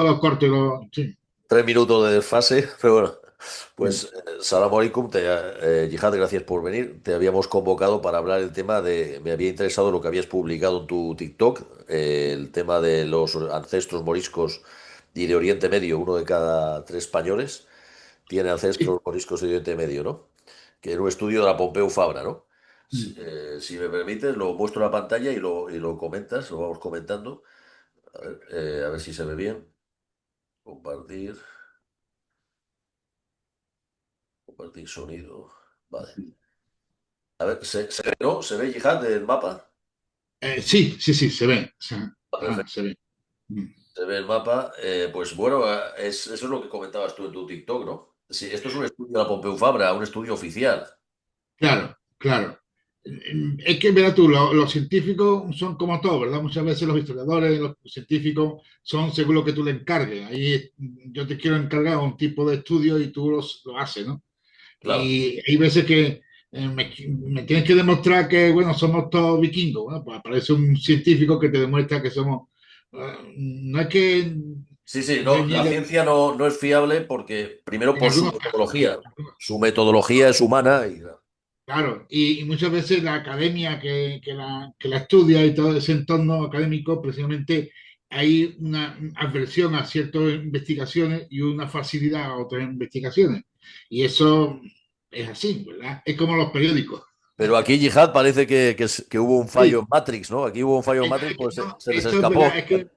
lo corto y lo... Sí, 3 minutos de desfase, pero bueno, pues sí, Salam alaikum, Yihad, gracias por venir. Te habíamos convocado para hablar el tema de, me había interesado lo que habías publicado en tu TikTok, el tema de los ancestros moriscos y de Oriente Medio, uno de cada 3 españoles tiene sí. ancestros moriscos de Oriente Medio, ¿no? Que era un estudio de la Pompeu Fabra, ¿no? Si, Mm. si me permites, lo muestro en la pantalla y lo comentas, lo vamos comentando. A ver si se ve bien. Compartir. Compartir sonido. Vale. A ver, ¿se ve, no? ¿Se ve Yihad del mapa? Sí, sí, sí, se ve. Ah, Ajá, perfecto. se ve. Mm. Se ve el mapa. Pues bueno, eso es lo que comentabas tú en tu TikTok, ¿no? Sí, esto es un estudio de la Pompeu Fabra, un estudio oficial. Claro, claro. Es que, mira tú, los científicos son como todo, ¿verdad? Muchas veces los historiadores, los científicos son según lo que tú le encargues. Ahí yo te quiero encargar un tipo de estudio y tú lo haces, ¿no? Claro. Y hay veces que me tienes que demostrar que, bueno, somos todos vikingos. Bueno, pues aparece un científico que te demuestra que somos... no es que Sí, sí, no, la reniegue ciencia no es fiable porque, primero, en por su algunos casos, ¿eh? metodología. Su metodología es humana y Claro, y muchas veces la academia que la estudia y todo ese entorno académico, precisamente hay una aversión a ciertas investigaciones y una facilidad a otras investigaciones. Y eso es así, ¿verdad? Es como los periódicos. pero aquí Yihad parece que hubo un fallo Sí, en Matrix, ¿no? Aquí hubo un fallo en Matrix, pues no, se les eso es verdad, escapó.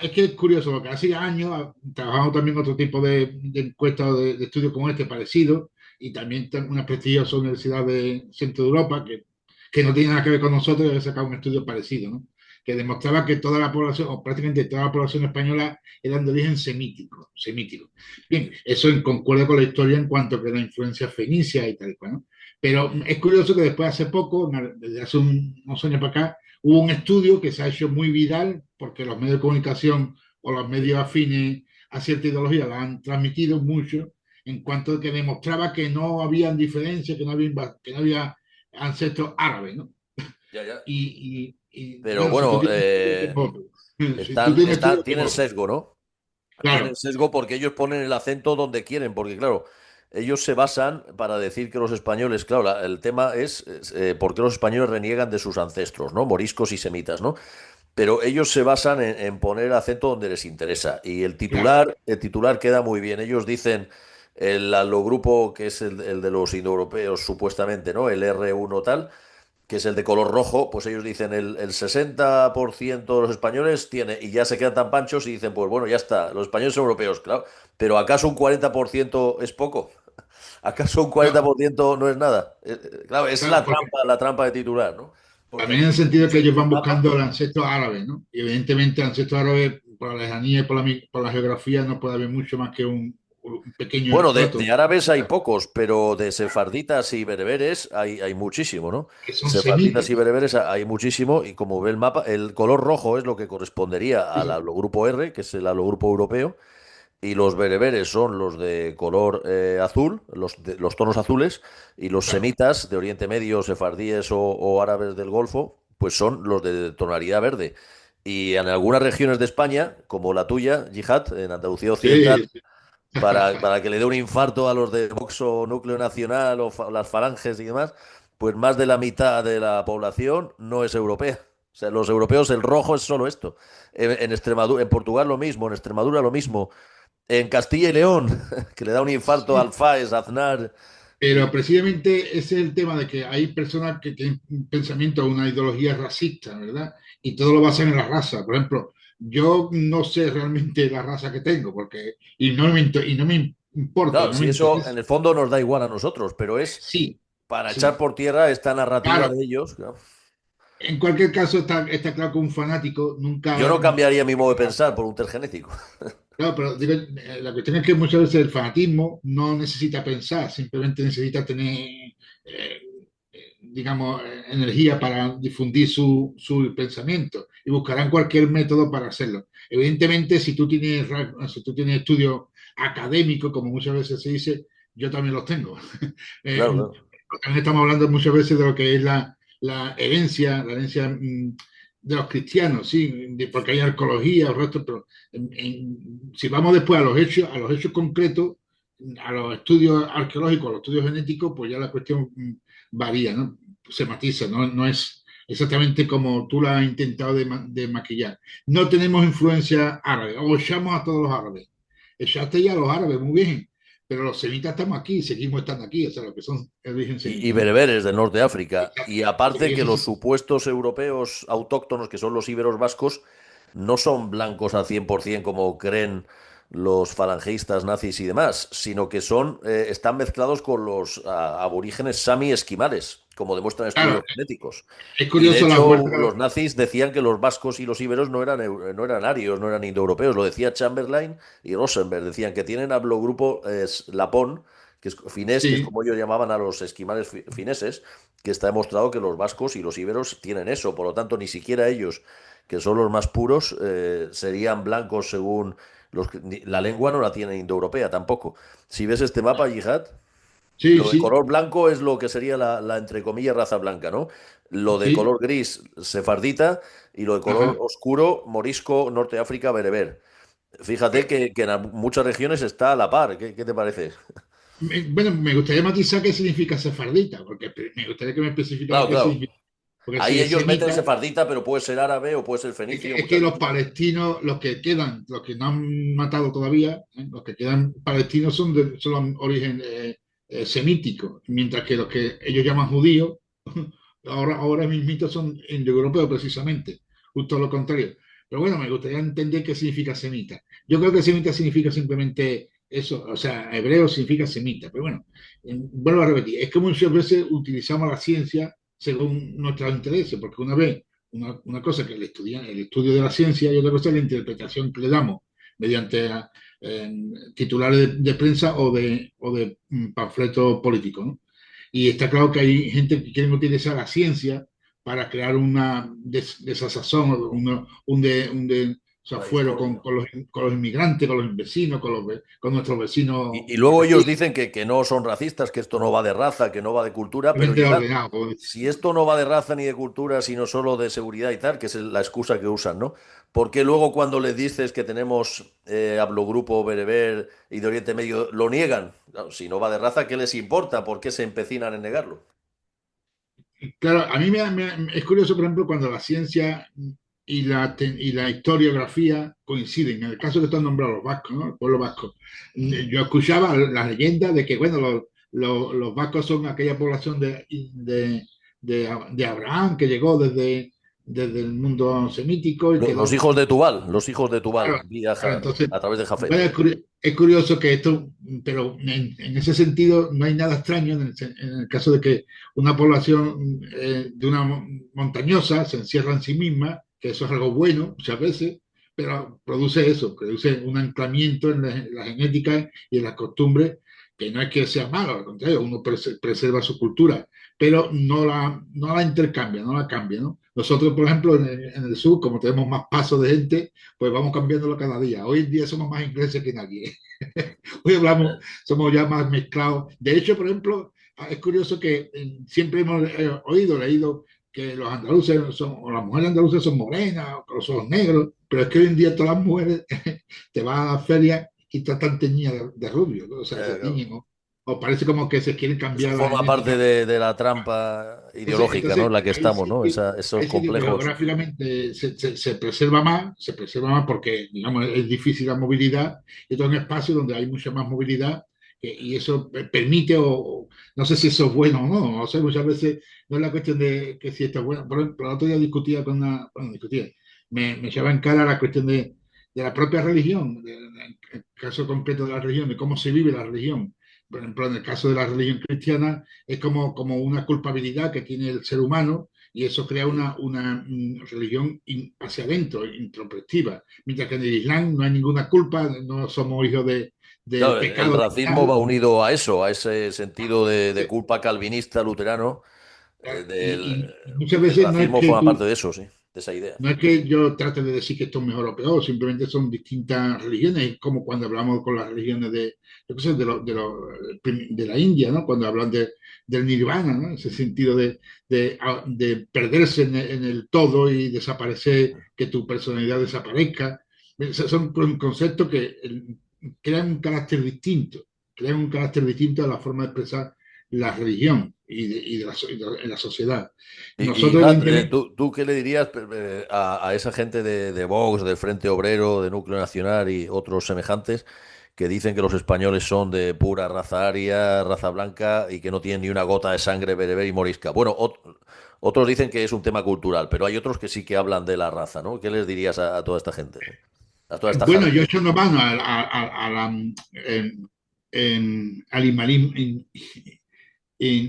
es que es curioso, porque hace años trabajamos también otro tipo de encuestas o de estudios como este parecido, y también una prestigiosa universidad de Centro de Europa, que no tiene nada que ver con nosotros, y había sacado un estudio parecido, ¿no? Que demostraba que toda la población, o prácticamente toda la población española, eran de origen semítico, semítico. Bien, eso concuerda con la historia en cuanto a que la influencia fenicia y tal cual, ¿no? Pero es curioso que después, hace poco, desde hace unos años para acá, hubo un estudio que se ha hecho muy viral porque los medios de comunicación o los medios afines a cierta ideología la han transmitido mucho en cuanto a que demostraba que no había diferencia, que no había ancestros árabes, ¿no? Ya, ya. Pero Bueno, si tú bueno, tienes estudio, tengo otro. Si tú están, tienes estudio, tengo tienen otro. sesgo, ¿no? Tienen Claro, sesgo porque ellos ponen el acento donde quieren, porque claro, ellos se basan para decir que los españoles, claro, el tema es por qué los españoles reniegan de sus ancestros, ¿no? Moriscos y semitas, ¿no? Pero ellos se basan en poner el acento donde les interesa. Y claro. el titular queda muy bien. Ellos dicen el alogrupo, que es el de los indoeuropeos, supuestamente, ¿no? El R1 tal, que es el de color rojo, pues ellos dicen el 60% de los españoles tiene, y ya se quedan tan panchos y dicen, pues bueno, ya está, los españoles son europeos, claro, pero ¿acaso un 40% es poco? ¿Acaso un Claro, 40% no es nada? Claro, es claro, porque la trampa de titular, ¿no? Porque también en aquí el sentido de que ellos el van mapa. buscando el ancestro árabe, ¿no? Y evidentemente el ancestro árabe, por la lejanía y por la geografía, no puede haber mucho más que un pequeño Bueno, estrato de árabes hay pocos, pero de sefarditas y bereberes hay muchísimo, ¿no? que son Sefarditas y semíticos. bereberes hay muchísimo, y como ve el mapa, el color rojo es lo que correspondería al haplogrupo R, que es el haplogrupo europeo, y los bereberes son los de color azul, los tonos azules, y los Claro. semitas de Oriente Medio, sefardíes o árabes del Golfo, pues son los de tonalidad verde. Y en algunas regiones de España, como la tuya, Yihad, en Andalucía Occidental, Sí, sí. para que le dé un infarto a los de Vox o Núcleo Nacional o las falanges y demás, pues más de la mitad de la población no es europea. O sea, los europeos, el rojo es solo esto. En Extremadura, en Portugal lo mismo, en Extremadura lo mismo, en Castilla y León, que le da un infarto al Sí, Faes, a Aznar. pero precisamente ese es el tema de que hay personas que tienen un pensamiento, una ideología racista, ¿verdad? Y todo lo basan en la raza. Por ejemplo, yo no sé realmente la raza que tengo, y no me importa, y Claro, no me si eso interesa. en el fondo nos da igual a nosotros, pero es Sí, para echar sí. por tierra esta narrativa Claro, de ellos. Claro. en cualquier caso está claro que un fanático Yo nunca... no cambiaría mi modo de pensar por un test genético. Claro, pero digo, la cuestión es que muchas veces el fanatismo no necesita pensar, simplemente necesita tener, digamos, energía para difundir su pensamiento y buscarán cualquier método para hacerlo. Evidentemente, si tú tienes estudios académicos, como muchas veces se dice, yo también los tengo. Claro, Eh, claro. También estamos hablando muchas veces de lo que es la herencia de los cristianos, sí, porque hay arqueología, el resto, pero si vamos después a los hechos concretos, a los estudios arqueológicos, a los estudios genéticos, pues ya la cuestión varía, ¿no? Se matiza, ¿no? No es exactamente como tú lo has intentado de maquillar. No tenemos influencia árabe, o echamos a todos los árabes. Echaste ya a los árabes, muy bien, pero los semitas estamos aquí, seguimos estando aquí, o sea, lo que son el origen Y semita, ¿no? bereberes del norte de África. Exacto. Y Sí, aparte que eso los sí. supuestos europeos autóctonos, que son los íberos vascos, no son blancos al 100% como creen los falangistas nazis y demás, sino que están mezclados con los aborígenes sami esquimales, como demuestran Claro, estudios genéticos. es Y de curioso la hecho, vuelta. los nazis decían que los vascos y los íberos no eran arios, no eran indoeuropeos. Lo decía Chamberlain y Rosenberg. Decían que tienen haplogrupo lapón, que es finés, que es Sí, como ellos llamaban a los esquimales fineses, que está demostrado que los vascos y los íberos tienen eso. Por lo tanto, ni siquiera ellos, que son los más puros, serían blancos según la lengua no la tienen indoeuropea tampoco. Si ves este mapa, Yihad, sí, lo de sí, color blanco es lo que sería entre comillas, raza blanca, ¿no? Lo de sí. color gris, sefardita, y lo de color Ajá. oscuro, morisco, norte de África, bereber. Fíjate Pues, que en muchas regiones está a la par. ¿Qué te parece? bueno, me gustaría matizar qué significa sefardita, porque me gustaría que me especificara Claro, qué claro. significa. Porque si Ahí es ellos meten semita, sefardita, pero puede ser árabe o puede ser fenicio, es que muchas los veces. palestinos, los que quedan, los que no han matado todavía, los que quedan palestinos son de origen semítico, mientras que los que ellos llaman judíos, ahora mismito son indoeuropeos precisamente, justo lo contrario. Pero bueno, me gustaría entender qué significa semita. Yo creo que semita significa simplemente eso, o sea, hebreo significa semita, pero bueno, vuelvo a repetir, es que muchas veces utilizamos la ciencia según nuestros intereses, porque una cosa que el estudio de la ciencia y otra cosa es la interpretación que le damos mediante eh, titulares de prensa o de panfletos políticos, ¿no? Y está claro que hay gente que quiere utilizar la ciencia para crear una desazón, Una fuero discordia. con los inmigrantes, con los vecinos, con nuestros vecinos Y luego ellos palestinos, dicen que no son racistas, que esto no va de raza, que no va de cultura, pero mente ya, ordenado, como dice. si esto no va de raza ni de cultura, sino solo de seguridad y tal, que es la excusa que usan, ¿no? Porque luego cuando les dices que tenemos haplogrupo bereber y de Oriente Medio, lo niegan? Claro, si no va de raza, ¿qué les importa? ¿Por qué se empecinan en negarlo? Claro, a mí es curioso, por ejemplo, cuando la ciencia y la historiografía coinciden. En el caso que están nombrados los vascos, ¿no? El pueblo vasco. Yo escuchaba la leyenda de que, bueno, los vascos son aquella población de Abraham que llegó desde el mundo semítico y Los quedó. hijos de Tubal, los hijos de Claro, Tubal, claro, viajan entonces, a través de Jafet. bueno, es curioso que esto, pero en ese sentido no hay nada extraño en el caso de que una población de una montañosa se encierra en sí misma, que eso es algo bueno muchas veces, pero produce eso, produce un anclamiento en la genética y en las costumbres, que no es que sea malo, al contrario, uno preserva su cultura, pero no la intercambia, no la cambia, ¿no? Nosotros, por ejemplo, en el sur, como tenemos más pasos de gente, pues vamos cambiándolo cada día. Hoy en día somos más ingleses que nadie. Hoy hablamos, somos ya más mezclados. De hecho, por ejemplo, es curioso que siempre hemos leído que los andaluces o las mujeres andaluzas son morenas o con los ojos negros, pero es que hoy en día todas las mujeres te van a la feria y están tan teñidas de rubio, ¿no? O sea, se Claro. tiñen o parece como que se quieren Eso cambiar la forma parte genética. de la trampa ideológica, ¿no? En Entonces la que estamos, ¿no? Esos ahí sí que complejos. geográficamente se preserva más porque, digamos, es difícil la movilidad, y todo es un espacio donde hay mucha más movilidad, y eso permite, no sé si eso es bueno o no, o sea, muchas veces no es la cuestión de que si esto es bueno. Por ejemplo, el otro día discutía bueno, me echaba en cara la cuestión de la propia religión, en el caso concreto de la religión, de cómo se vive la religión. Por ejemplo, en el caso de la religión cristiana, es como una culpabilidad que tiene el ser humano, y eso crea una religión hacia adentro, introspectiva. Mientras que en el Islam no hay ninguna culpa, no somos hijos del Claro, el pecado racismo original. va unido a eso, a ese sentido de Entonces, culpa calvinista luterano. y muchas El veces no es racismo que forma parte tú, de eso, sí. esa idea. No es que yo trate de decir que esto es mejor o peor, simplemente son distintas religiones, es como cuando hablamos con las religiones de, yo qué sé, de la India, ¿no? Cuando hablan del nirvana, ¿no? Ese sentido de perderse en el todo y desaparecer, que tu personalidad desaparezca. Esos son conceptos que crean un carácter distinto, crean un carácter distinto a la forma de expresar la religión y de la sociedad. Nosotros, Gat, evidentemente, ¿tú qué le dirías a esa gente de Vox, del Frente Obrero, de Núcleo Nacional y otros semejantes que dicen que los españoles son de pura raza aria, raza blanca y que no tienen ni una gota de sangre bereber y morisca? Bueno, otros dicen que es un tema cultural, pero hay otros que sí que hablan de la raza, ¿no? ¿Qué les dirías a toda esta gente? A toda esta bueno, yo jarana. echo una mano al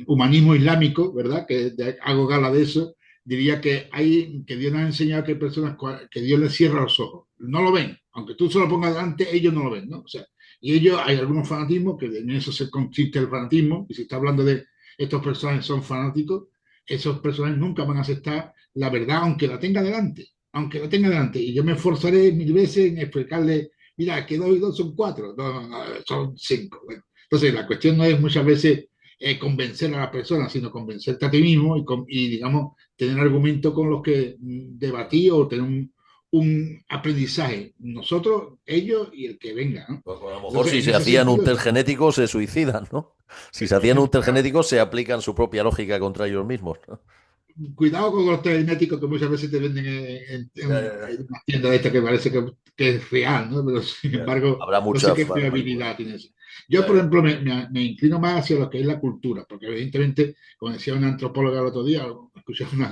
humanismo islámico, ¿verdad? Que hago gala de eso. Diría que Dios nos ha enseñado que hay personas que Dios les cierra los ojos. No lo ven. Aunque tú se lo pongas delante, ellos no lo ven, ¿no? O sea, y ellos, hay algunos fanatismos que en eso se consiste el fanatismo. Y si está hablando de estos personajes son fanáticos, esos personajes nunca van a aceptar la verdad, aunque la tenga delante. Aunque la tenga delante. Y yo me esforzaré 1000 veces en explicarle, mira, que 2 y 2 son 4, no, no, son 5. Bueno, entonces, la cuestión no es muchas veces convencer a la persona, sino convencerte a ti mismo digamos, tener argumentos con los que debatir o tener un aprendizaje. Nosotros, ellos y el que venga, ¿no? Pues a lo mejor Entonces, si en se ese hacían un sentido, test genético se suicidan, ¿no? Si se hacían un test genético se aplican su propia lógica contra ellos mismos, ¿no? cuidado con los telenéticos que muchas veces te venden Ya, ya, ya. en una tienda de esta que parece que es real, ¿no? Pero sin Ya. embargo, Habrá no sé mucha qué manipulación. fiabilidad tiene eso. Yo, Ya, por ya. ejemplo, me inclino más hacia lo que es la cultura, porque evidentemente, como decía una antropóloga el otro día, o escuché una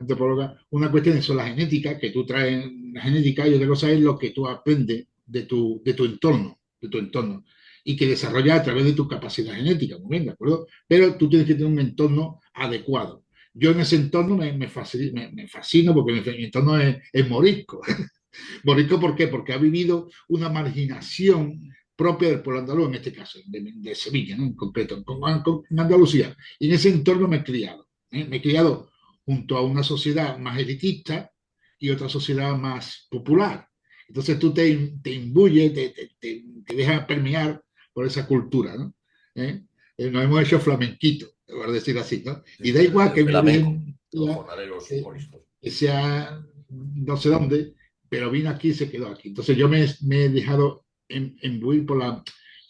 antropóloga, una cuestión es la genética, que tú traes la genética, y otra cosa es lo que tú aprendes de tu entorno, y que desarrollas a través de tu capacidad genética, muy bien, ¿de acuerdo? Pero tú tienes que tener un entorno adecuado. Yo en ese entorno me fascino porque mi entorno es morisco. ¿Morisco por qué? Porque ha vivido una marginación propia del pueblo andaluz, en este caso, de Sevilla, ¿no? En concreto, en Andalucía. Y en ese entorno me he criado. ¿eh? Me he criado junto a una sociedad más elitista y otra sociedad más popular. Entonces tú te imbuyes, te dejas permear por esa cultura, ¿no? ¿Eh? Nos hemos hecho flamenquitos, por decir así, ¿no? Sí, Y sí, da igual el que mi flamenco, origen los sea, jornaleros eh, moriscos. que sea no sé dónde, pero vino aquí y se quedó aquí. Entonces yo me he dejado imbuir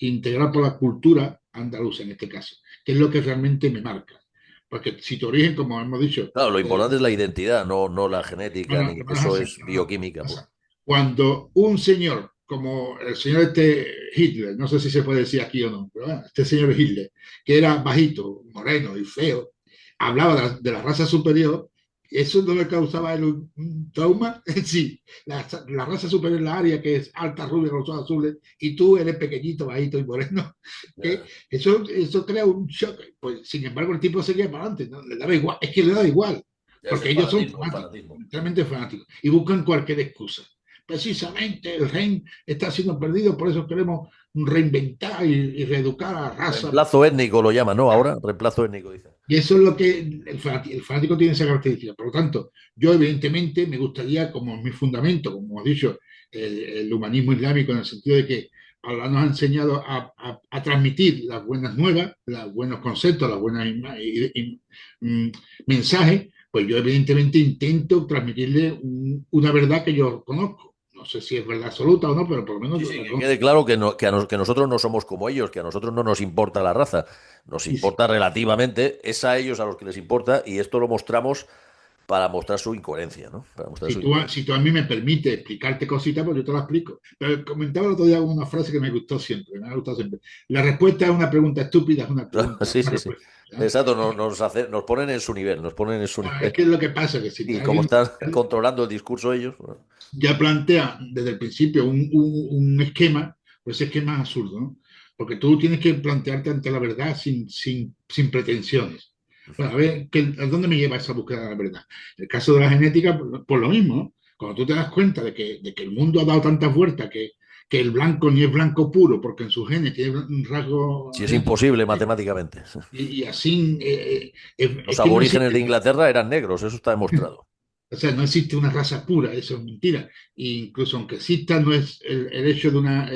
integrar por la cultura andaluza en este caso, que es lo que realmente me marca. Porque si tu origen, como hemos dicho, Claro, lo eh, importante es la identidad, no la genética, bueno, ni no es eso así. es No, no, bioquímica, pues. cuando un señor, como el señor Hitler, no sé si se puede decir aquí o no, pero bueno, este señor Hitler, que era bajito, moreno y feo, hablaba de la raza superior, eso no le causaba a él un trauma. Sí, la raza superior es la aria, que es alta, rubia, con los ojos azules, y tú eres pequeñito, bajito y moreno. ¿Eh? Ya. Eso crea un shock. Pues, sin embargo, el tipo seguía para adelante, ¿no? Le daba igual, es que le da igual, Ya es porque ellos son el fanáticos, fanatismo. realmente fanáticos, y buscan cualquier excusa. Precisamente el gen está siendo perdido, por eso queremos reinventar y reeducar a la raza. Reemplazo étnico lo llaman, ¿no? Ahora, reemplazo étnico, dicen. Y eso es lo que el fanático tiene esa característica. Por lo tanto, yo evidentemente me gustaría, como mi fundamento, como hemos dicho, el humanismo islámico, en el sentido de que Allah nos ha enseñado a transmitir las buenas nuevas, los buenos conceptos, las buenas mm, mensajes, pues yo evidentemente intento transmitirle una verdad que yo conozco. No sé si es verdad absoluta o no, pero por lo Sí, menos sí, la que conozco. quede claro que, que nosotros no somos como ellos, que a nosotros no nos importa la raza, nos Sí, sí. importa relativamente, es a ellos a los que les importa y esto lo mostramos para mostrar su incoherencia, ¿no? Para mostrar Si su tú, incoherencia. si tú a mí me permites explicarte cositas, pues yo te la explico. Pero comentaba el otro día una frase que me gustó siempre, me ha gustado siempre. La respuesta a una pregunta estúpida es una pregunta, Sí, una sí, sí. respuesta. ¿Ya? Exacto, nos ponen en su nivel, nos ponen en su Bueno, es nivel. que es lo que pasa, que si Y como alguien están controlando el discurso ellos, bueno, ya plantea desde el principio un esquema, pues ese esquema es absurdo, ¿no? Porque tú tienes que plantearte ante la verdad sin pretensiones. Bueno, a ver, ¿a dónde me lleva esa búsqueda de la verdad? El caso de la genética, por lo mismo, ¿no? Cuando tú te das cuenta de que el mundo ha dado tantas vueltas que el blanco ni es blanco puro, porque en sus genes tiene un rasgo si es genético, imposible matemáticamente. y así Los es que no aborígenes existe. de Inglaterra eran negros, eso está demostrado. O sea, no existe una raza pura, eso es mentira. E incluso aunque exista, no es el hecho de una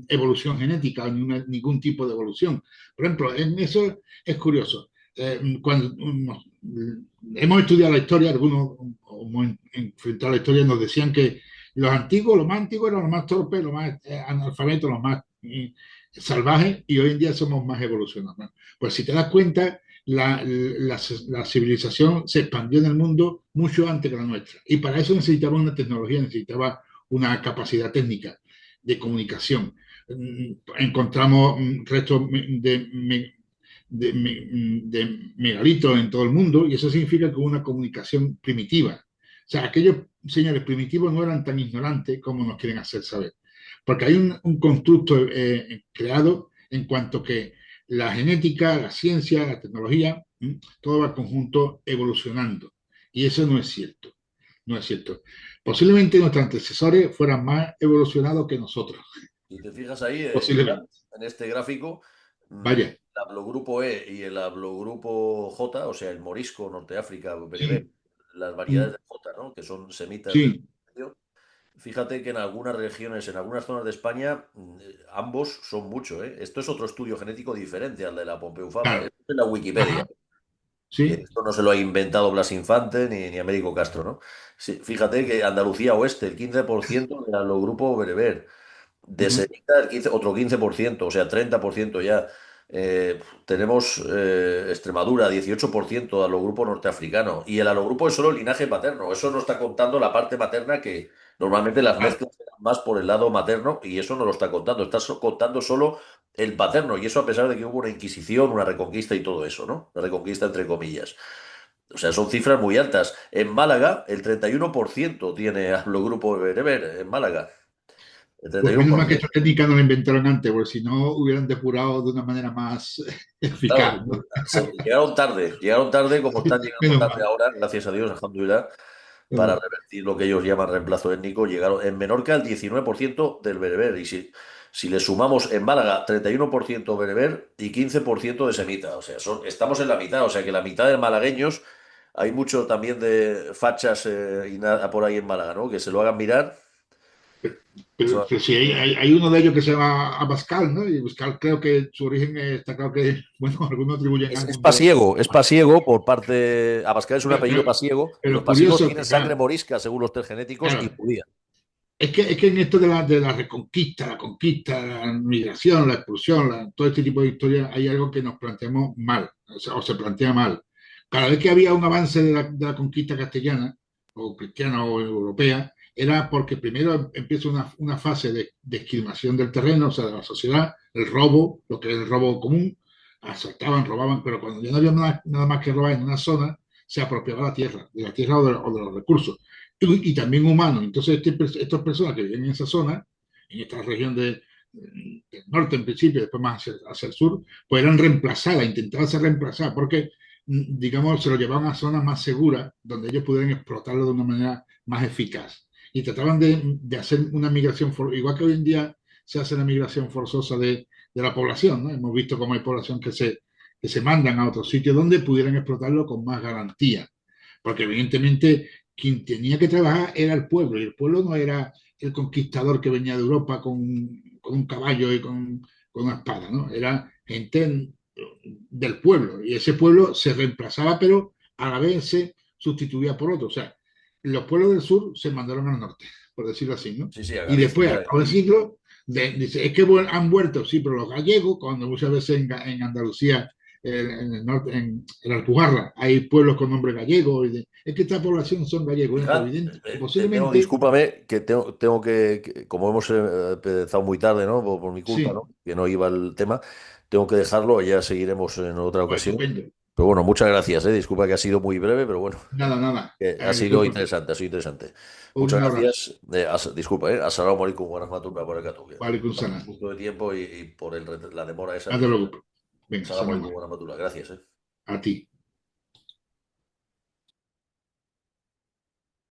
evolución genética o ningún tipo de evolución. Por ejemplo, en eso es curioso. Cuando hemos estudiado la historia, algunos hemos enfrentado la historia, nos decían que los antiguos, los más antiguos eran los más torpes, los más analfabetos, los más salvajes, y hoy en día somos más evolucionados, ¿no? Pues si te das cuenta, la civilización se expandió en el mundo mucho antes que la nuestra. Y para eso necesitaba una tecnología, necesitaba una capacidad técnica de comunicación. Encontramos restos de megalitos en todo el mundo y eso significa que hubo una comunicación primitiva. O sea, aquellos señores primitivos no eran tan ignorantes como nos quieren hacer saber. Porque hay un constructo creado en cuanto que la genética, la ciencia, la tecnología, todo va conjunto evolucionando. Y eso no es cierto. No es cierto. Posiblemente nuestros antecesores fueran más evolucionados que nosotros. Si te fijas ahí, Posiblemente. en este gráfico, Vaya. el haplogrupo E y el haplogrupo J, o sea, el morisco, Norteáfrica, bereber, Sí, las variedades de J, ¿no? Que son semitas del sí, medio. Fíjate que en algunas regiones, en algunas zonas de España, ambos son mucho, ¿eh? Esto es otro estudio genético diferente al de la Pompeu Fabra. claro. Esto es en la Wikipedia. Ajá, Que sí. esto no se lo ha inventado Blas Infante ni Américo Castro, ¿no? Sí, fíjate que Andalucía Oeste, el 15% del haplogrupo bereber. De Ujú. semita, otro 15%, o sea, 30% ya. Tenemos Extremadura, 18% de alogrupo norteafricano. Y el alogrupo es solo el linaje paterno. Eso no está contando la parte materna, que normalmente las Claro. mezclas se dan más por el lado materno, y eso no lo está contando. Está contando solo el paterno. Y eso a pesar de que hubo una Inquisición, una Reconquista y todo eso, ¿no? La Reconquista entre comillas. O sea, son cifras muy altas. En Málaga, el 31% tiene haplogrupo bereber, en Málaga. El Pues menos mal que 31%. esta técnica no la inventaron antes, porque si no hubieran depurado de una manera más Claro, eficaz, ¿no? llegaron tarde como están llegando Menos tarde mal. ahora, gracias a Dios, alhamdulillah, para revertir lo que ellos llaman reemplazo étnico. Llegaron en Menorca el 19% del bereber, y si le sumamos en Málaga 31% bereber y 15% de semita, o sea, estamos en la mitad, o sea que la mitad de malagueños, hay mucho también de fachas y nada por ahí en Málaga, ¿no? Que se lo hagan mirar. Pero sí, hay uno de ellos que se llama Abascal, ¿no? Y Abascal creo que su origen está claro que, bueno, algunos atribuyen Es algún de... pasiego, es pasiego por parte. Abascal es un Pero, apellido pero- pasiego, y los pero pasiegos curioso tienen que, sangre claro, morisca según los test genéticos y claro, judía. es que en esto de la reconquista, la conquista, la migración, la expulsión, todo este tipo de historias, hay algo que nos planteamos mal, o se plantea mal. Cada vez que había un avance de la conquista castellana, o cristiana o europea, era porque primero empieza una fase de esquilmación del terreno, o sea, de la sociedad, el robo, lo que es el robo común, asaltaban, robaban, pero cuando ya no había nada más que robar en una zona, se apropiaba de la tierra o de los recursos y también humanos. Entonces, estas personas que viven en esa zona, en esta región del norte en principio, después más hacia el sur, pues eran reemplazadas, intentaban ser reemplazadas, porque, digamos, se lo llevaban a zonas más seguras, donde ellos pudieran explotarlo de una manera más eficaz. Y trataban de hacer una migración, igual que hoy en día se hace la migración forzosa de la población, ¿no? Hemos visto cómo hay población que se mandan a otros sitios donde pudieran explotarlo con más garantía. Porque evidentemente quien tenía que trabajar era el pueblo, y el pueblo no era el conquistador que venía de Europa con un caballo y con una espada, ¿no? Era gente del pueblo, y ese pueblo se reemplazaba, pero a la vez se sustituía por otro. O sea, los pueblos del sur se mandaron al norte, por decirlo así, ¿no? Sí, sí, a Y después, Galicia. a cabo de siglo, dice, es que han vuelto, sí, pero los gallegos, cuando muchas veces en Andalucía en el norte, en la Alpujarra, hay pueblos con nombre gallego. Es que esta población son gallegos. Bueno, pues Fíjate, evidente, posiblemente, discúlpame, que tengo como hemos empezado muy tarde, ¿no? Por mi culpa, sí, ¿no? Que no iba el tema, tengo que dejarlo, ya seguiremos en otra pues ocasión. estupendo. Pero bueno, muchas gracias, ¿eh? Disculpa que ha sido muy breve, pero bueno, Nada, nada. que ha sido Disculpa. interesante, ha sido interesante. Muchas Un abrazo. gracias. Disculpa, ¿eh? Assalamu alaikum wa rahmatullahi wa barakatuh. Que Vale, estamos Sana. justo de tiempo y por la demora esa, No te pues. preocupes. Venga, Assalamu Sana alaikum más. wa rahmatullah. Gracias, ¿eh? A ti.